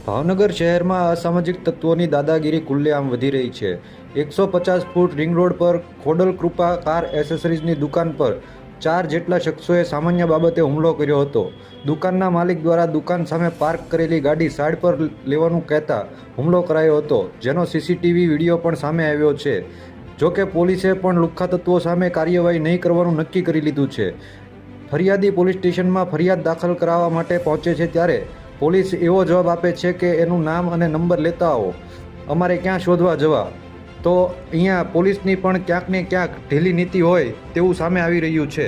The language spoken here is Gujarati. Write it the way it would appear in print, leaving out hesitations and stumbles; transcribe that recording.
ભાવનગર શહેરમાં અસામાજિક તત્વોની દાદાગીરી ખુલ્લેઆમ વધી રહી છે। 150 ફૂટ રિંગ રોડ પર ખોડલ કૃપા કાર એસેસરીઝની દુકાન પર 4 જેટલા શખ્સોએ સામાન્ય બાબતે હુમલો કર્યો હતો। દુકાનના માલિક દ્વારા દુકાન સામે પાર્ક કરેલી ગાડી સાઈડ પર લેવાનું કહેતા હુમલો કરાયો હતો, જેનો સીસીટીવી વિડીયો પણ સામે આવ્યો છે। જોકે પોલીસે પણ લુખ્ખા તત્વો સામે કાર્યવાહી નહીં કરવાનું નક્કી કરી લીધું છે। ફરિયાદી પોલીસ સ્ટેશનમાં ફરિયાદ દાખલ કરાવવા માટે પહોંચે છે ત્યારે પોલીસ એવો જવાબ આપે છે કે એનું નામ અને નંબર લેતા આવો, અમારે ક્યાં શોધવા જવા। તો અહીંયા પોલીસની પણ ક્યાંક ને ક્યાંક ઢીલી નીતિ હોય તેવું સામે આવી રહ્યું છે।